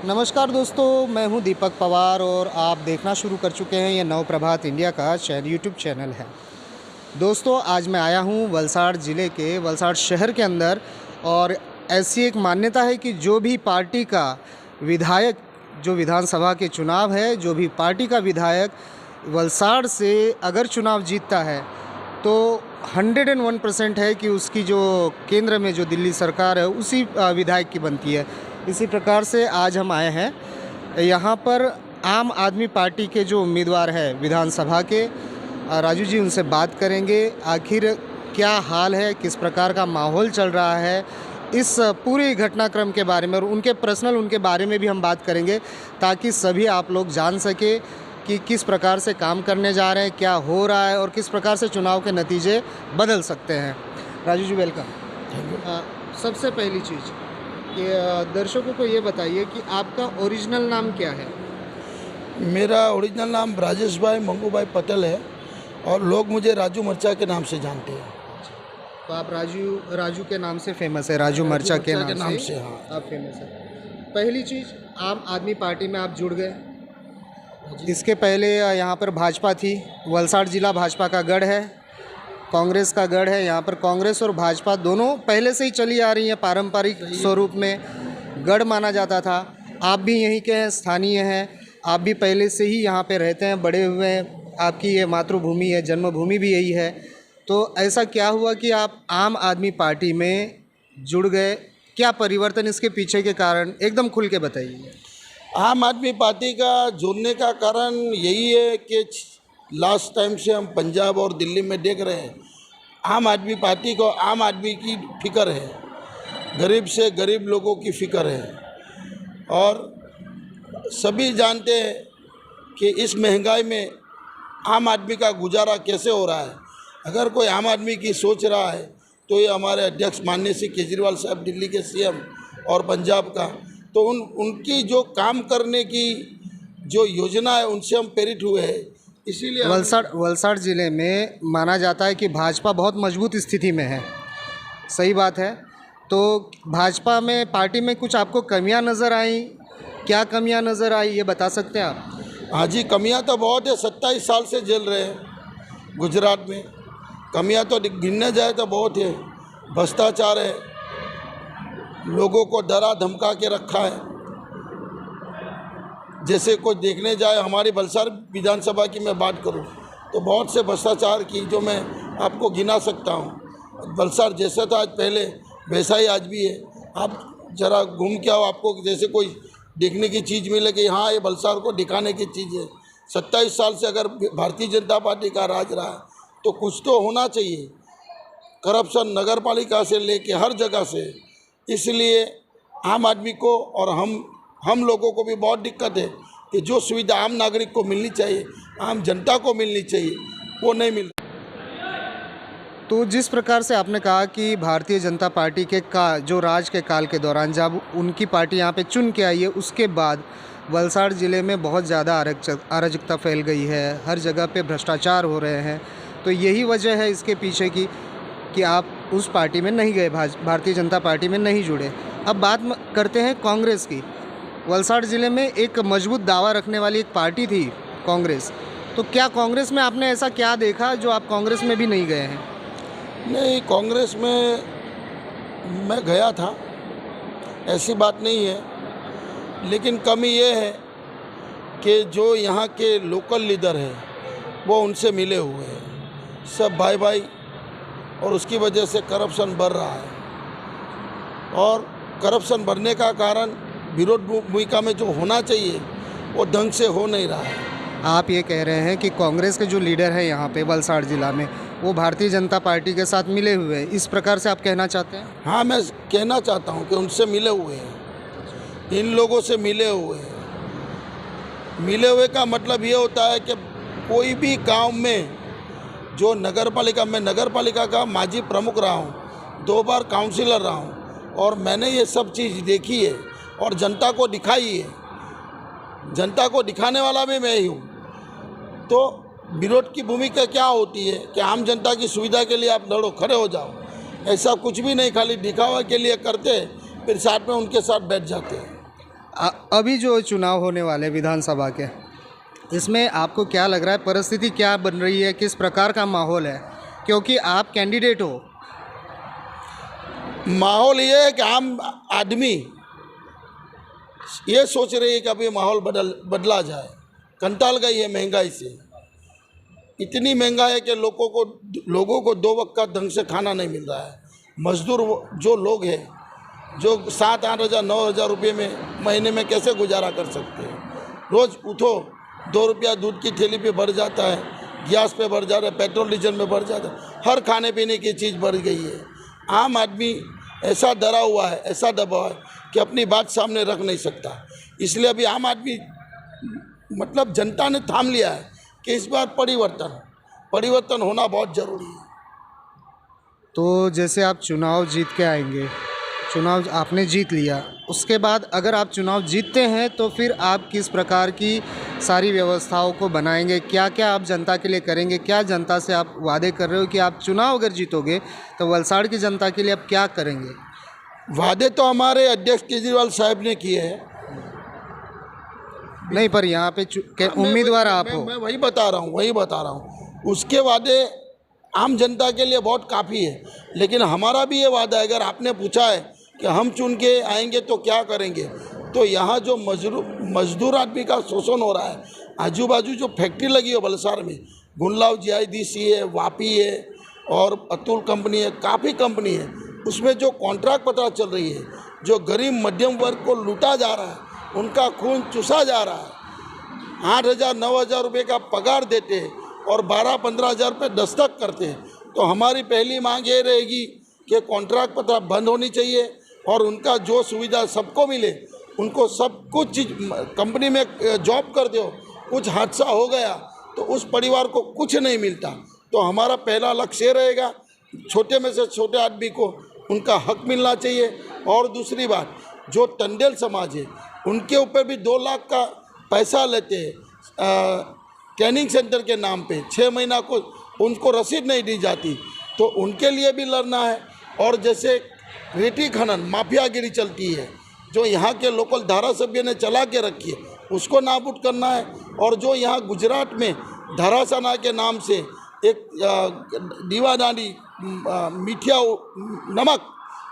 नमस्कार दोस्तों, मैं हूं दीपक पवार और आप देखना शुरू कर चुके हैं ये नव प्रभात इंडिया का यूट्यूब चैनल है। दोस्तों, आज मैं आया हूं वलसाड़ ज़िले के वलसाड़ शहर के अंदर और ऐसी एक मान्यता है कि जो भी पार्टी का विधायक, जो विधानसभा के चुनाव है, जो भी पार्टी का विधायक वलसाड़ से अगर चुनाव जीतता है तो 101% है कि उसकी जो केंद्र में जो दिल्ली सरकार है उसी विधायक की बनती है। इसी प्रकार से आज हम आए हैं यहाँ पर आम आदमी पार्टी के जो उम्मीदवार है विधानसभा के, राजू जी, उनसे बात करेंगे आखिर क्या हाल है, किस प्रकार का माहौल चल रहा है, इस पूरे घटनाक्रम के बारे में और उनके बारे में भी हम बात करेंगे ताकि सभी आप लोग जान सके कि किस प्रकार से काम करने जा रहे हैं, क्या हो रहा है और किस प्रकार से चुनाव के नतीजे बदल सकते हैं। राजू जी, वेलकम। सबसे पहली चीज़ कि दर्शकों को ये बताइए कि आपका ओरिजिनल नाम क्या है? मेरा ओरिजिनल नाम राजेश भाई मंगू भाई पटेल है और लोग मुझे राजू मर्चा के नाम से जानते हैं। तो आप राजू के नाम से फेमस है, राजू मर्चा के नाम से हाँ, आप फेमस है। पहली चीज़, आम आदमी पार्टी में आप जुड़ गए। इसके पहले यहाँ पर भाजपा थी, वलसाड़ ज़िला भाजपा का गढ़ है, कांग्रेस का गढ़ है। यहाँ पर कांग्रेस और भाजपा दोनों पहले से ही चली आ रही हैं, पारंपरिक स्वरूप में गढ़ माना जाता था। आप भी यहीं के हैं, स्थानीय हैं, आप भी पहले से ही यहाँ पे रहते हैं, बड़े हुए हैं, आपकी ये मातृभूमि है, जन्मभूमि भी यही है। तो ऐसा क्या हुआ कि आप आम आदमी पार्टी में जुड़ गए? क्या परिवर्तन इसके पीछे के कारण, एकदम खुल के बताइए। आम आदमी पार्टी का जुड़ने का कारण यही है कि लास्ट टाइम से हम पंजाब और दिल्ली में देख रहे हैं, आम आदमी पार्टी को आम आदमी की फिक्र है, गरीब से गरीब लोगों की फिक्र है। और सभी जानते हैं कि इस महंगाई में आम आदमी का गुजारा कैसे हो रहा है। अगर कोई आम आदमी की सोच रहा है तो ये हमारे अध्यक्ष माननीय श्री केजरीवाल साहब, दिल्ली के सीएम और पंजाब का, तो उनकी जो काम करने की जो योजना है उनसे हम प्रेरित हुए हैं। इसीलिए वलसाड़ ज़िले में माना जाता है कि भाजपा बहुत मजबूत स्थिति में है। सही बात है। तो भाजपा में, पार्टी में कुछ आपको कमियां नज़र आई? क्या कमियां नज़र आई, ये बता सकते हैं आप? हाँ जी, कमियां तो बहुत है। 27 साल से झेल रहे हैं गुजरात में। कमियां तो गिनने जाए तो बहुत है। भ्रष्टाचार है, लोगों को डरा धमका के रखा है। जैसे कोई देखने जाए, हमारी वलसाड़ विधानसभा की मैं बात करूं तो बहुत से भ्रष्टाचार की जो मैं आपको गिना सकता हूं। वलसाड़ जैसा था आज पहले, वैसा ही आज भी है। आप ज़रा घूम के आओ, आपको जैसे कोई देखने की चीज़ मिले कि हाँ, ये वलसाड़ को दिखाने की चीज़ है। 27 साल से अगर भारतीय जनता पार्टी का राज रहा है तो कुछ तो होना चाहिए। करप्शन नगर पालिका से लेके हर जगह से, इसलिए आम आदमी को और हम लोगों को भी बहुत दिक्कत है कि जो सुविधा आम नागरिक को मिलनी चाहिए, आम जनता को मिलनी चाहिए, वो नहीं मिल। तो जिस प्रकार से आपने कहा कि भारतीय जनता पार्टी के जो राज के काल के दौरान जब उनकी पार्टी यहाँ पे चुन के आई है, उसके बाद वलसाड़ ज़िले में बहुत ज़्यादा अराजकता फैल गई है, हर जगह पे भ्रष्टाचार हो रहे हैं। तो यही वजह है इसके पीछे की कि आप उस पार्टी में नहीं गए, भारतीय जनता पार्टी में नहीं जुड़े। अब बात करते हैं कांग्रेस की। वलसाड़ ज़िले में एक मजबूत दावा रखने वाली एक पार्टी थी कांग्रेस। तो क्या कांग्रेस में आपने ऐसा क्या देखा जो आप कांग्रेस में भी नहीं गए हैं? नहीं, कांग्रेस में मैं गया था, ऐसी बात नहीं है, लेकिन कमी ये है कि जो यहाँ के लोकल लीडर हैं वो उनसे मिले हुए हैं, सब भाई भाई, और उसकी वजह से करप्शन बढ़ रहा है। और करप्शन बढ़ने का कारण विरोध भूमिका में जो होना चाहिए वो ढंग से हो नहीं रहा है। आप ये कह रहे हैं कि कांग्रेस के जो लीडर हैं यहाँ पे वलसाड़ ज़िला में, वो भारतीय जनता पार्टी के साथ मिले हुए हैं, इस प्रकार से आप कहना चाहते हैं? हाँ, मैं कहना चाहता हूँ कि उनसे मिले हुए हैं, इन लोगों से मिले हुए हैं। मिले हुए का मतलब ये होता है कि कोई भी गांव में जो नगर पालिका, मैं नगर पालिका का माजी प्रमुख रहा हूँ, 2 बार काउंसिलर रहा हूँ, और मैंने ये सब चीज़ देखी है और जनता को दिखाई है। जनता को दिखाने वाला भी मैं ही हूँ। तो विरोध की भूमिका क्या होती है कि आम जनता की सुविधा के लिए आप लड़ो, खड़े हो जाओ। ऐसा कुछ भी नहीं, खाली दिखावा के लिए करते, फिर साथ में उनके साथ बैठ जाते हैं। अभी जो चुनाव होने वाले विधानसभा के, इसमें आपको क्या लग रहा है, परिस्थिति क्या बन रही है, किस प्रकार का माहौल है? क्योंकि आप कैंडिडेट हो। माहौल ये है कि आम आदमी ये सोच रही है कि अभी माहौल बदला जाए। कंटाल गई है महंगाई से। इतनी महंगाई है कि लोगों को 2 वक्त का ढंग से खाना नहीं मिल रहा है। मजदूर जो लोग हैं, जो 7-8 हज़ार 9 हज़ार रुपये में महीने में कैसे गुजारा कर सकते हैं? रोज़ उठो 2 रुपया दूध की थैली पे बढ़ जाता है, गैस पे बढ़ जाता है, पेट्रोल डीजल में बढ़ जाता है, हर खाने पीने की चीज़ बढ़ गई है। आम आदमी ऐसा डरा हुआ है, ऐसा दबा है कि अपनी बात सामने रख नहीं सकता। इसलिए अभी आम आदमी मतलब जनता ने थाम लिया है कि इस बार परिवर्तन होना बहुत ज़रूरी है। तो जैसे आप चुनाव जीत के आएंगे, चुनाव आपने जीत लिया, उसके बाद अगर आप चुनाव जीतते हैं तो फिर आप किस प्रकार की सारी व्यवस्थाओं को बनाएंगे? क्या क्या आप जनता के लिए करेंगे? क्या जनता से आप वादे कर रहे हो कि आप चुनाव अगर जीतोगे तो वलसाड़ की जनता के लिए आप क्या करेंगे? वादे तो हमारे अध्यक्ष केजरीवाल साहब ने किए हैं। नहीं, पर यहाँ पे उम्मीदवार आप हो। मैं वही बता रहा हूँ। उसके वादे आम जनता के लिए बहुत काफ़ी है, लेकिन हमारा भी ये वादा है। अगर आपने पूछा है कि हम चुन के आएंगे तो क्या करेंगे, तो यहाँ जो मजदूर आदमी का शोषण हो रहा है, आजू बाजू जो फैक्ट्री लगी है वलसाड़ में, गुंडलाव GIDC है, वापी है और अतुल कंपनी है, काफ़ी कंपनी है, उसमें जो कॉन्ट्रैक्ट पता चल रही है, जो गरीब मध्यम वर्ग को लूटा जा रहा है, उनका खून चूसा जा रहा है। 8 हज़ार 9 हज़ार रुपये का पगार देते हैं और 12-15 हज़ार रुपये दस्तक करते हैं। तो हमारी पहली मांग ये रहेगी कि कॉन्ट्रैक्ट पता बंद होनी चाहिए और उनका जो सुविधा सबको मिले, उनको सब कुछ चीज़ कंपनी में जॉब कर दो। कुछ हादसा हो गया तो उस परिवार को कुछ नहीं मिलता। तो हमारा पहला लक्ष्य रहेगा, छोटे में से छोटे आदमी को उनका हक मिलना चाहिए। और दूसरी बात, जो टंडेल समाज है उनके ऊपर भी 2 लाख का पैसा लेते हैं ट्रेनिंग सेंटर के नाम पे, 6 महीना को उनको रसीद नहीं दी जाती, तो उनके लिए भी लड़ना है। और जैसे रेती खनन माफियागिरी चलती है, जो यहाँ के लोकल धारासभ्य ने चला के रखी है, उसको नाबूद करना है। और जो यहाँ गुजरात में धरासना के नाम से एक दीवादानी मीठिया नमक,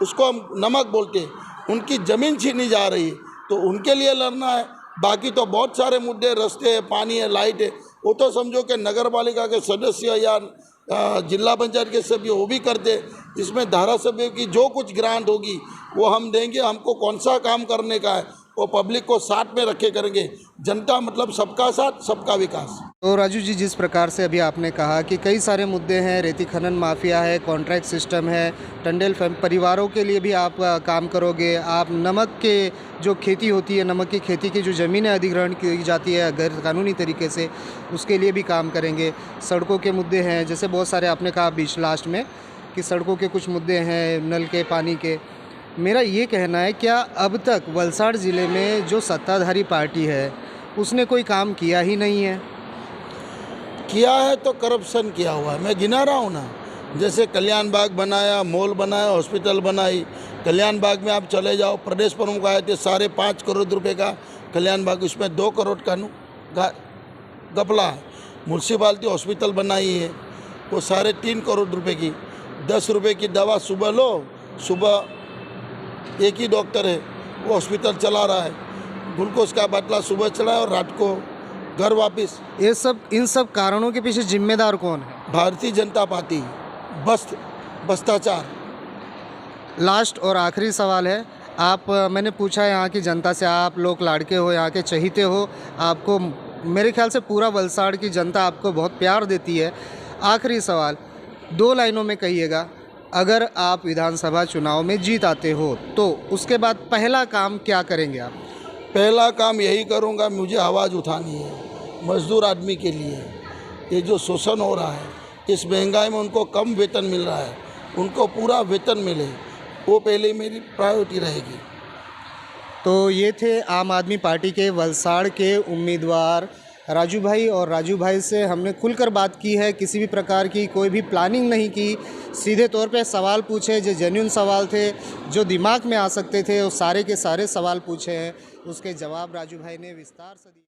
उसको हम नमक बोलते हैं, उनकी ज़मीन छीनी जा रही है, तो उनके लिए लड़ना है। बाकी तो बहुत सारे मुद्दे, रास्ते है, पानी है, लाइट है, वो तो समझो कि नगर पालिका के सदस्य या जिला पंचायत के सभ्य वो भी करते। इसमें धारासभ्य की जो कुछ ग्रांट होगी वो हम देंगे। हमको कौन सा काम करने का है वो पब्लिक को साथ में रखे करेंगे। जनता मतलब सबका साथ, सबका विकास। तो राजू जी, जिस प्रकार से अभी आपने कहा कि कई सारे मुद्दे हैं, रेती खनन माफिया है, कॉन्ट्रैक्ट सिस्टम है, टंडेल परिवारों के लिए भी आप काम करोगे। आप नमक के जो खेती होती है, नमक की खेती की जो ज़मीनें अधिग्रहण की जाती है गैर कानूनी तरीके से, उसके लिए भी काम करेंगे। सड़कों के मुद्दे हैं, जैसे बहुत सारे आपने कहा बीच लास्ट में कि सड़कों के कुछ मुद्दे हैं, नल के पानी के। मेरा ये कहना है, क्या अब तक वलसाड़ ज़िले में जो सत्ताधारी पार्टी है उसने कोई काम किया ही नहीं है? किया है तो करप्शन किया हुआ है। मैं गिना रहा हूँ ना, जैसे कल्याण बाग बनाया, मॉल बनाया, हॉस्पिटल बनाई। कल्याण बाग में आप चले जाओ, प्रदेश प्रमुख आए थे, 5.5 करोड़ रुपए का कल्याण बाग, उसमें 2 करोड़ का घपला है। म्यूनसिपालिटी हॉस्पिटल बनाई है, वो 3.5 करोड़ रुपए की, 10 रुपये की दवा सुबह लो, सुबह एक ही डॉक्टर है, वो हॉस्पिटल चला रहा है, ग्लूकोज का बाटला सुबह चलाए और रात को घर वापस। इन सब कारणों के पीछे जिम्मेदार कौन है? भारतीय जनता पार्टी, भ्रष्टाचार। लास्ट और आखिरी सवाल है, मैंने पूछा है यहाँ की जनता से, आप लोग लाड़के हो, यहाँ के चहीते हो, आपको मेरे ख्याल से पूरा वलसाड़ की जनता आपको बहुत प्यार देती है। आखिरी सवाल 2 लाइनों में कहिएगा, अगर आप विधानसभा चुनाव में जीत आते हो तो उसके बाद पहला काम क्या करेंगे आप? पहला काम यही करूँगा, मुझे आवाज़ उठानी है मजदूर आदमी के लिए। ये जो शोषण हो रहा है, इस महंगाई में उनको कम वेतन मिल रहा है, उनको पूरा वेतन मिले, वो पहले मेरी प्रायोरिटी रहेगी। तो ये थे आम आदमी पार्टी के वलसाड़ के उम्मीदवार राजू भाई, और राजू भाई से हमने खुलकर बात की है, किसी भी प्रकार की कोई भी प्लानिंग नहीं की, सीधे तौर पे सवाल पूछे जो जेन्युइन सवाल थे, जो दिमाग में आ सकते थे, वो सारे के सारे सवाल पूछे हैं, उसके जवाब राजू भाई ने विस्तार से दिए।